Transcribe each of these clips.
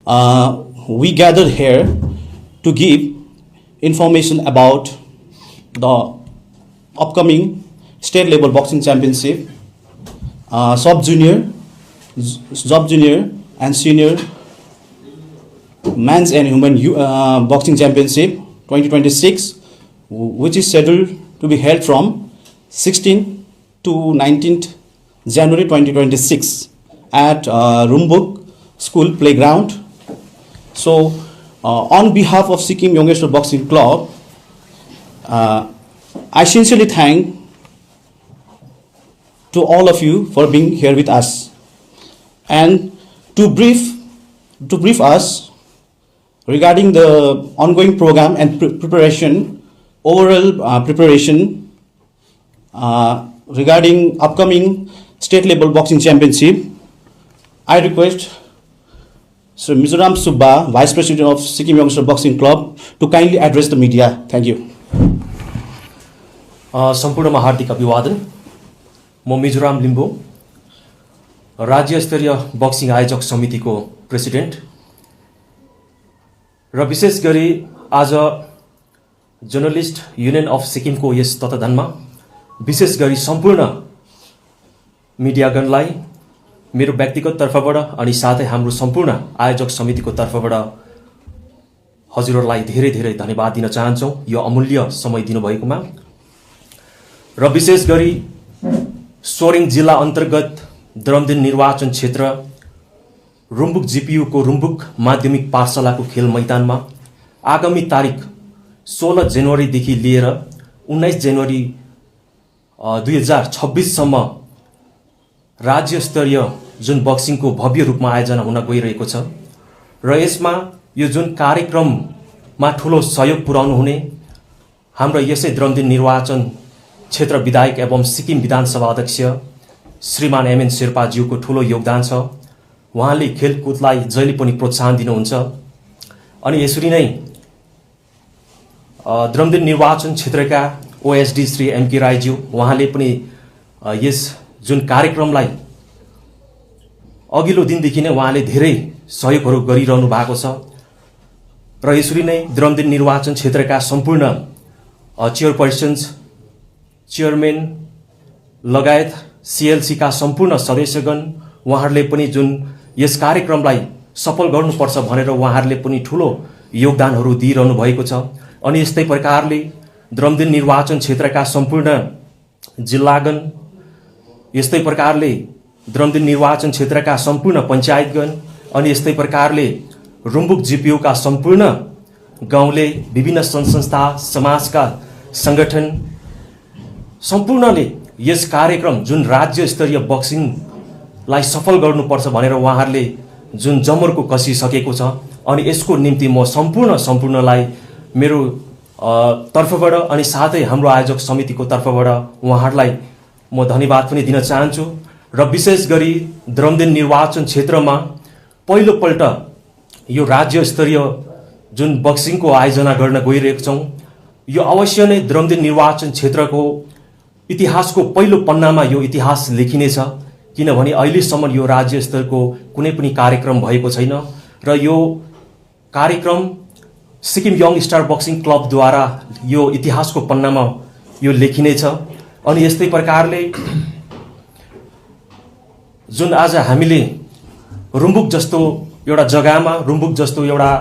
we gathered here to give information about the upcoming state level boxing championship, sub-junior, and senior men's and women boxing championship 2026, which is scheduled to be held from 16th to 19th January 2026 at Rumbuk School Playground. So, on behalf of Sikkim Youngster Boxing Club, I sincerely thank to all of you for being here with us, and to brief us regarding the ongoing program and preparation, overall preparation regarding upcoming state level boxing championship. I request Sir Mizoram Subba, Vice President of Sikkim Youngster Boxing Club, to kindly address the media. Thank you. सम्पूर्णमा हार्दिक अभिवादन। म मिजोराम लिम्बू, राज्य स्तरीय boxing आयोजक समितिको president र विशेष गरी आज जर्नलिस्ट युनियन अफ सिक्किमको यस तत्वावधानमा विशेष गरी सम्पूर्ण मिडियागणलाई मेरो व्यक्तिगत तर्फबाट अनि साथै हाम्रो सम्पूर्ण आयोजक समितिको तर्फबाट हजुरहरूलाई धेरै धेरै धन्यवाद दिन चाहन्छौँ यो अमूल्य समय दिनुभएकोमा। र विशेष गरी सोरेङ जिल्ला अन्तर्गत द्रमदिन निर्वाचन क्षेत्र रुम्बुक जीपीयू को रुम्बुक माध्यमिक पाठशालाको खेल मैदानमा आगामी तारिक 16 जनवरीदेखि लिएर 19 जनवरी 2026 सम्म राज्य स्तरीय जुन बक्सिङको भव्य रूपमा आयोजना हुन गइरहेको छ र यसमा यो जुन कार्यक्रममा ठूलो सहयोग पुर्याउनु हुने हाम्रो यसै द्रमदिन निर्वाचन क्षेत्र विधायक एवं सिक्किम विधानसभा अध्यक्ष श्रीमान एमएन शेर्पाज्यूको ठूलो योगदान छ। उहाँले खेलकुदलाई जहिले पनि प्रोत्साहन दिनुहुन्छ अनि यसरी नै द्रमदिन निर्वाचन क्षेत्रका ओएसडी श्री एमके राईज्यू उहाँले पनि यस जुन कार्यक्रमलाई अघिल्लो दिनदेखि नै उहाँले धेरै सहयोगहरू गरिरहनु भएको छ र यसरी नै द्रमदिन निर्वाचन क्षेत्रका सम्पूर्ण चेयरपर्सन्स, चेयरम्यान लगायत सीएलसी का सम्पूर्ण सदस्यगण उहाँहरूले पनि जुन यस कार्यक्रमलाई सफल गर्नुपर्छ भनेर उहाँहरूले पनि ठूलो योगदानहरू दिइरहनु भएको छ। अनि यस्तै प्रकारले द्रमदिन निर्वाचन क्षेत्रका सम्पूर्ण जिल्लागण, यस्तै प्रकारले द्रमदिन निर्वाचन क्षेत्रका सम्पूर्ण पञ्चायतगण अनि यस्तै प्रकारले रुम्बुक जीपीयू का सम्पूर्ण गाउँले विभिन्न संस्था समाजका संगठन सम्पूर्णले यस कार्यक्रम जुन राज्य स्तरीय बक्सिङलाई सफल गर्नुपर्छ भनेर उहाँहरूले जुन जमर्को कसिसकेको छ अनि यसको निम्ति म सम्पूर्णलाई मेरो तर्फबाट अनि साथै हाम्रो आयोजक समितिको तर्फबाट उहाँहरूलाई म धन्यवाद पनि दिन चाहन्छु। र विशेष गरी द्रमदिन निर्वाचन क्षेत्रमा पहिलोपल्ट यो राज्य स्तरीय जुन बक्सिङको आयोजना गर्न गइरहेको छौं, यो अवश्य नै द्रमदिन निर्वाचन क्षेत्रको इतिहासको पहिलो पन्नामा यो इतिहास लेखिनेछ किनभने अहिलेसम्म यो राज्य स्तरको कुनै पनि कार्यक्रम भएको छैन र यो कार्यक्रम सिक्किम यङ स्टार बक्सिङ क्लबद्वारा यो इतिहासको पन्नामा यो लेखिनेछ। अनि यस्तै प्रकारले जुन आज हामीले रुम्बुक जस्तो एउटा जग्गामा, रुम्बुक जस्तो एउटा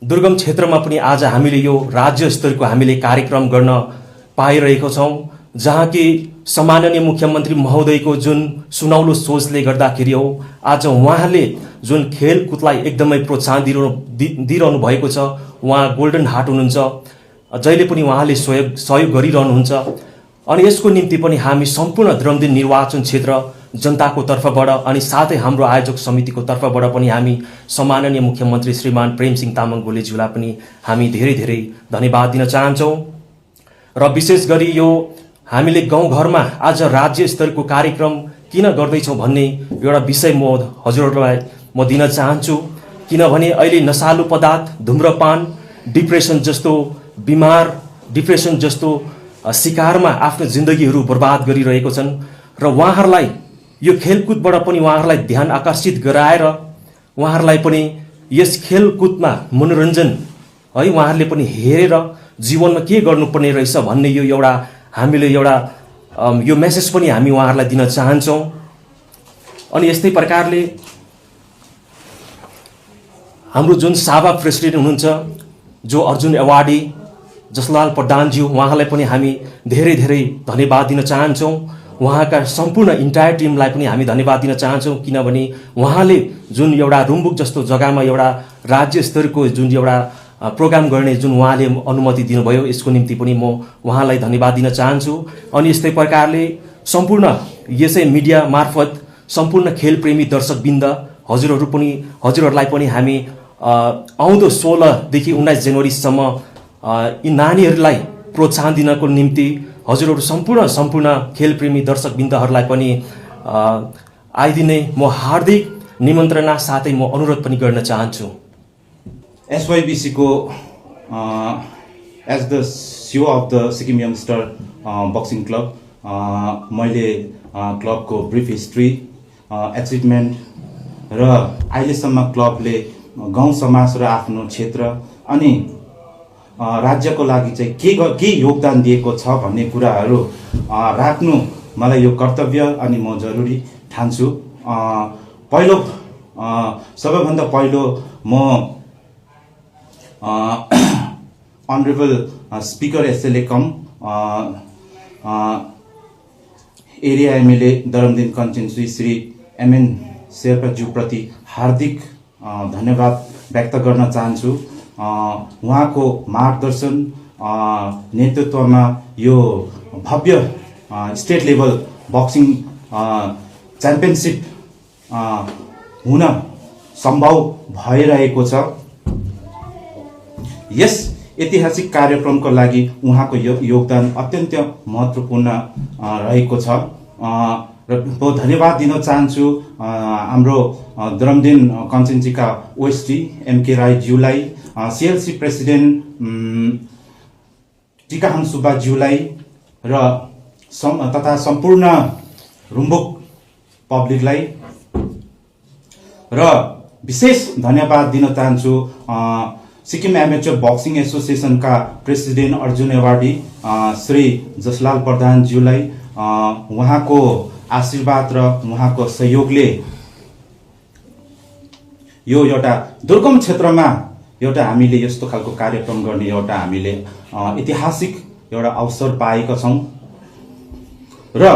दुर्गम क्षेत्रमा पनि आज हामीले यो राज्य स्तरको हामीले कार्यक्रम गर्न पाइरहेको छौं, जहाँ कि सम्माननीय मुख्यमन्त्री महोदयको जुन सुनौलो सोचले गर्दाखेरि हो आज उहाँले जुन खेलकुदलाई एकदमै प्रोत्साहन दिइरहनु भएको छ। उहाँ गोल्डन हार्ट हुनुहुन्छ, जहिले पनि उहाँले सहयोग गरिरहनुहुन्छ अनि यसको निम्ति पनि हामी सम्पूर्ण द्रमदिन निर्वाचन क्षेत्र जनताको तर्फबाट अनि साथै हाम्रो आयोजक समितिको तर्फबाट पनि हामी सम्माननीय मुख्यमन्त्री श्रीमान प्रेमसिंह तामाङ गोलेज्यूलाई पनि हामी धेरै धेरै धन्यवाद दिन चाहन्छौं। र विशेष गरी यो हामीले गाउँघरमा आज राज्य स्तरको कार्यक्रम किन गर्दैछौं भन्ने एउटा विषय म हजुरहरूलाई म दिन चाहन्छु किनभने अहिले नशालु पदार्थ, धूम्रपान, डिप्रेसन जस्तो बिमार, डिप्रेसन जस्तो शिकारमा आफ्नो जिन्दगीहरू बर्बाद गरिरहेको छन् र उहाँहरूलाई यो खेलकुदबाट पनि उहाँहरूलाई ध्यान आकर्षित गराएर उहाँहरूलाई पनि यस खेलकुदमा मनोरञ्जन है उहाँहरूले पनि हेरेर जीवनमा के गर्नुपर्ने रहेछ भन्ने यो एउटा हामीले एउटा यो मेसेज पनि हामी उहाँहरूलाई दिन चाहन्छौँ। अनि यस्तै प्रकारले हाम्रो जुन साभा प्रेसिडेन्ट हुनुहुन्छ जो अर्जुन एवार्डी जसलाल प्रधानज्यू, उहाँलाई पनि हामी धेरै धेरै धन्यवाद दिन चाहन्छौँ। उहाँका सम्पूर्ण इन्टायर टिमलाई पनि हामी धन्यवाद दिन चाहन्छौँ, किनभने उहाँले जुन एउटा रुम्बुक जस्तो जग्गामा एउटा राज्य स्तरको जुन एउटा प्रोग्राम गर्ने जुन उहाँले अनुमति दिनुभयो, यसको निम्ति पनि म उहाँलाई धन्यवाद दिन चाहन्छु। अनि यस्तै प्रकारले सम्पूर्ण यसै मिडिया मार्फत सम्पूर्ण खेलप्रेमी दर्शकवृन्द हजुरहरूलाई पनि हामी आउँदो 16 देखि 19 जनवरीसम्म यी नानीहरूलाई प्रोत्साहन दिनको निम्ति हजुरहरू सम्पूर्ण खेलप्रेमी दर्शकवृन्दहरूलाई पनि आइदिने म हार्दिक निमन्त्रणा साथै म अनुरोध पनि गर्न चाहन्छु। SYBC को as the CEO of the Sikkim youngster boxing club मैले क्लबको ब्रिफ हिस्ट्री एचिभमेन्ट र अहिलेसम्म क्लबले गाउँ समाज र आफ्नो क्षेत्र अनि राज्यको लागि चाहिँ के योगदान दिएको छ भन्ने कुराहरू राख्नु मलाई यो कर्तव्य अनि म जरुरी ठान्छु। सबैभन्दा पहिलो म honourable speaker SLA cum area MLA Daramdin constituency Shri MN शेर्पाज्यू प्रति हार्दिक धन्यवाद व्यक्त गर्न चाहन्छु। उहाँको मार्गदर्शन नेतृत्वमा यो भव्य स्टेट लेभल बक्सिङ च्याम्पियनसिप हुन सम्भव भइरहेको छ। यस ऐतिहासिक कार्यक्रमको लागि उहाँको योगदान अत्यन्त महत्त्वपूर्ण रहेको छ र म धन्यवाद दिन चाहन्छु हाम्रो दरमदिन कन्स्टिट्युन्सीका ओएसडी MK राई ज्यूलाई, CLC प्रेसिडेन्ट टिकाहाङ सुब्बा ज्यूलाई र तथा सम्पूर्ण रुम्बुक पब्लिकलाई र विशेष धन्यवाद दिन चाहन्छु सिक्किम एमेच्योर बक्सिङ एसोसिएसनका प्रेसिडेन्ट अर्जुन एवार्डी श्री जसलाल प्रधान ज्यूलाई उहाँको आशीर्वाद र उहाँको सहयोगले यो एउटा दुर्गम क्षेत्रमा एउटा हामीले यस्तो खालको कार्यक्रम गर्ने एउटा हामीले ऐतिहासिक एउटा अवसर पाएका छौं र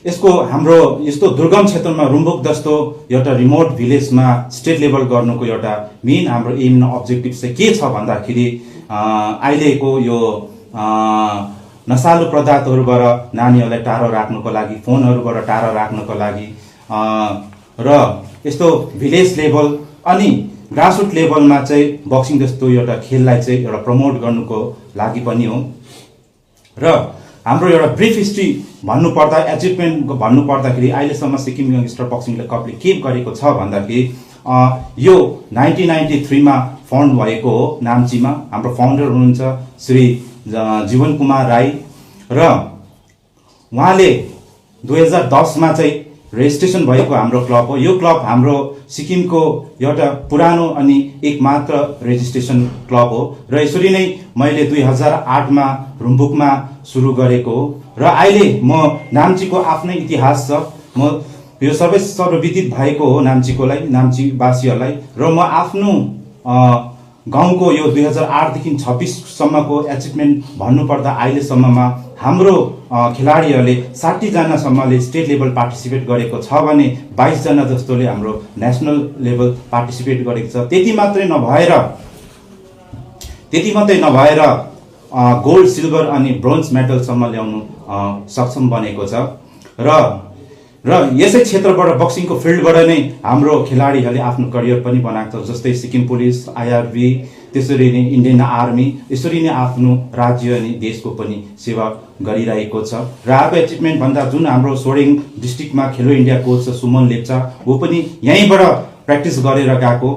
यसको हाम्रो यस्तो दुर्गम क्षेत्रमा रुम्बुक जस्तो एउटा रिमोट भिलेजमा स्टेट लेभल गर्नुको एउटा मेन हाम्रो एम र अब्जेक्टिभ चाहिँ के छ भन्दाखेरि अहिलेको यो नशालु पदार्थहरूबाट नानीहरूलाई टाढो राख्नको लागि, फोनहरूबाट टाढो राख्नको लागि र यस्तो भिलेज लेभल अनि ग्रासरुट लेभलमा चाहिँ बक्सिङ जस्तो एउटा खेललाई चाहिँ एउटा प्रमोट गर्नुको लागि पनि हो। र हाम्रो एउटा ब्रिफ हिस्ट्री भन्नुपर्दा एचिभमेन्ट भन्नुपर्दाखेरि अहिलेसम्म सिक्किम यंगस्टर बक्सिङ क्लबले के गरेको छ भन्दाखेरि यो 1993 मा फाउन्ड भएको हो नाम्चीमा। हाम्रो फाउन्डर हुनुहुन्छ श्री जीवन कुमार राई र उहाँले 2010 मा चाहिँ रेजिस्ट्रेसन भएको हाम्रो क्लब हो। यो क्लब हाम्रो सिक्किमको एउटा पुरानो अनि एकमात्र रेजिस्ट्रेसन क्लब हो र यसरी नै मैले 2008 मा रुम्बुकमा सुरु गरेको हो र अहिले म नाम्चीको आफ्नै इतिहास छ। म यो सबै सर्वविदित भएको हो नाम्चीवासीहरूलाई र म आफ्नो गाउँको यो 2008 देखि 26 सम्मको एचिभमेन्ट भन्नुपर्दा अहिलेसम्ममा हाम्रो खेलाडीहरूले 60 जनासम्मले स्टेट लेभल पार्टिसिपेट गरेको छ भने 22 जना जस्तोले हाम्रो नेशनल लेभल पार्टिसिपेट गरेको छ। त्यति मात्रै नभएर गोल्ड, सिल्भर अनि ब्रोन्ज मेडलसम्म ल्याउनु सक्षम बनेको छ र यसै क्षेत्रबाट बक्सिङको फिल्डबाट नै हाम्रो खेलाडीहरूले आफ्नो करियर पनि बनाएको छ। जस्तै सिक्किम पुलिस, IRB, त्यसरी नै इन्डियन आर्मी, यसरी नै आफ्नो राज्य अनि देशको पनि सेवा गरिरहेको छ। र अर्को एचिभमेन्ट भन्दा जुन हाम्रो सोरेङ डिस्ट्रिक्टमा खेलो इन्डिया कोच छ सुमन लेप्चा, वो पनि यहीँबाट प्र्याक्टिस गरेर गएको,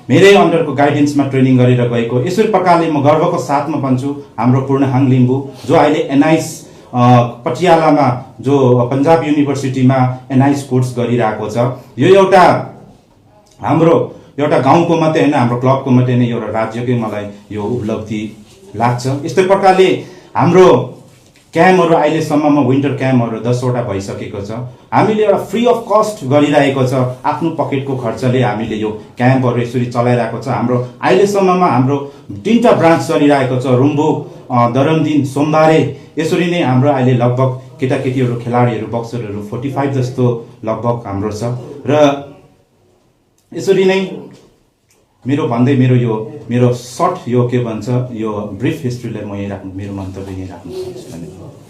मेरै अन्डरको गाइडेन्समा ट्रेनिङ गरेर गएको। यसरी प्रकारले म गर्वको साथमा भन्छु हाम्रो पूर्णहाङ लिम्बू जो अहिले NIS पटियालामा जो पन्जाब युनिभर्सिटीमा NIS कोर्स गरिरहेको छ। यो एउटा हाम्रो एउटा गाउँको मात्रै होइन, हाम्रो क्लबको मात्रै होइन, एउटा राज्यकै मलाई यो उपलब्धि लाग्छ। यस्तै प्रकारले हाम्रो क्याम्पहरू अहिलेसम्ममा विन्टर क्याम्पहरू 10वटा भइसकेको छ। हामीले एउटा फ्री अफ कस्ट गरिरहेको छ, आफ्नो पकेटको खर्चले हामीले यो क्याम्पहरू यसरी चलाइरहेको छ। हाम्रो अहिलेसम्ममा हाम्रो 3टा ब्रान्च चलिरहेको छ, रुम्बुक, दरमदिन, सोमबारे। यसरी नै हाम्रो अहिले लगभग केटाकेटीहरू, खेलाडीहरू, बक्सरहरू 45 जस्तो लगभग हाम्रो छ। र यसरी नै मेरो सर्ट यो के भन्छ यो ब्रिफ हिस्ट्रीलाई म यहीँ राख्नु, मेरो मन्तव्य यहीँ राख्नु चाहन्छु। धन्यवाद।